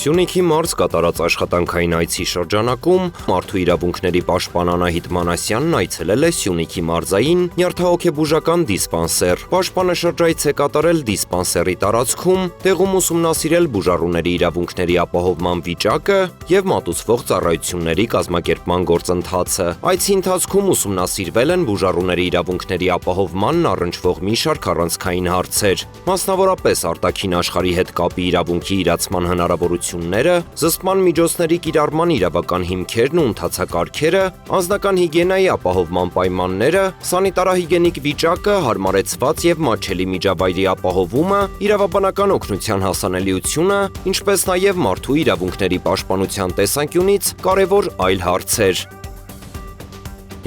Սյունիքի մարզ կատարած աշխատանքային այցի շրջանակում Մարդու իրավունքների պաշտպան Անահիտ Մանասյանն այցելել է Սյունիքի մարզային նյարդահոգեբուժական դիսպանսեր։ Պաշտպանը շրջայց է կատարել դիսպանսերի տարածքում, տեղում ուսումնասիրել բուժառուների իրավունքների ապահովման վիճակը եւ մատուցվող ծառայությունների կազմակերպման գործընթացը։ Այցի ընթացքում ուսումնասիրվել են բուժառուների իրավունքների ապահովմանն առնչվող մի շարք առանցքային հարցեր, մասնավորապես արտաքին աշխարհի հետ կապի իրավունքի իրացման հնարավորությունները, զսպման միջոցների կիրառման իրավական հիմքերն ու ընթացակարգերը, անձնական հիգիենայի ապահովման պայմանները, սանիտարահիգիենիկ վիճակը, հարմարեցված եւ մատչելի միջավայրի ապահովումը, իրավաբանական օգնության հասանելիությունը, ինչպես նաեւ մարդու իրավունքների պաշտպանության տեսանկյունից կարևոր այլ հարցեր։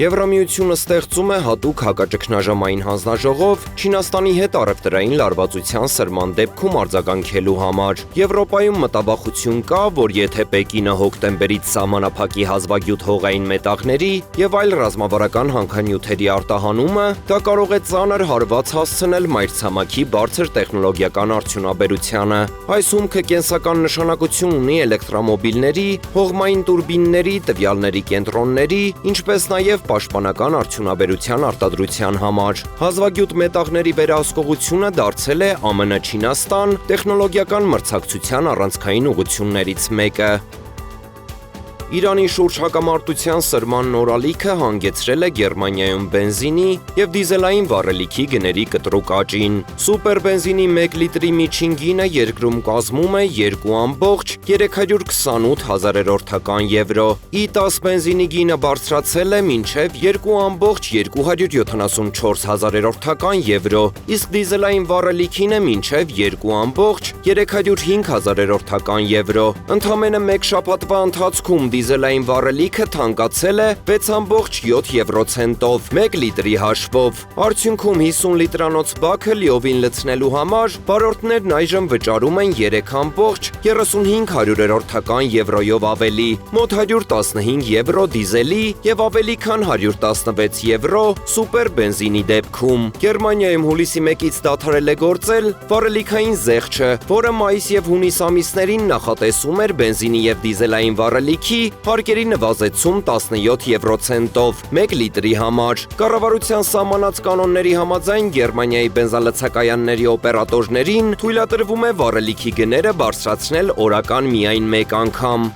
Եվրամիությունը ստեղծում է հատուկ հակաճգնաժամային հանձնաժողով Չինաստանի հետ առևտրային լարվածության սրման դեպքում արձագանքելու համար։ Եվրոպայում մտավախություն կա, որ եթե Պեկինը հոկտեմբերից սահմանափակի հազվագյուտ հողային մետաղների եւ այլ ռազմավարական հանքանյութերի արտահանումը, դա կարող է ծանր հարված հասցնել մայրցամաքի բարձր տեխնոլոգիական արդյունաբերությանը։ Այս հումքը կենսական նշանակություն ունի էլեկտրամոբիլների, հողմային տուրբինների, տվյալների կենտրոնների, ինչպես նաեւ պաշտպանական արդյունաբերության արտադրության համար։ Հազվագյուտ մետաղների վերահսկողությունը դարձել է ԱՄՆ-Չինաստան տեխնոլոգիական մրցակցության առանցքային ուղղություններից մեկը։ Իրանի շուրջ հակամարտության սրման նոր ալիքը հանգեցրել է Գերմանիայում բենզինի եւ դիզելային վառելիքի գների կտրուկ աճին։ Սուպեր բենզինի 1 լիտրի միջին գինը երկրում կազմում է 2.328 հազարերորդական եվրո։ I10 բենզինի գինը բարձրացել է մինչև 2.274 հազարերորդական եվրո, իսկ դիզելային վառելիքին է մինչև 2.305 հազարերորդական եվրո։ Ընդամենը մեկ շաբաթվա ընթացքում դիզելային վառելիքը թանկացել է 6.7 եվրոցենտով, 1 լիտրի հաշվով։ Արդյունքում 50 լիտրանոց բաքը լիովին լցնելու համար վարորդներն այժմ վճարում են 3.35 եվրոյով ավելի, մոտ 115 եվրո դիզելի եւ ավելի քան 116 եվրո սուպեր բենզինի դեպքում։ Գերմանիայում հուլիսի 1-ից դադարել է գործել վառելիքային զեղչը, որը մայիս եւ հունիս ամիսներին նախատեսում էր բենզինի եւ դիզելային վառելիքի հարկերի նվազեցում 17 եվրոցենտով 1 լիտրի համար։ Կառավարության սահմանած կանոնների համաձայն Գերմանիայի բենզալցակայանների օպերատորներին թույլատրվում է վառելիքի գները բարձրացնել օրական միայն մեկ անգամ։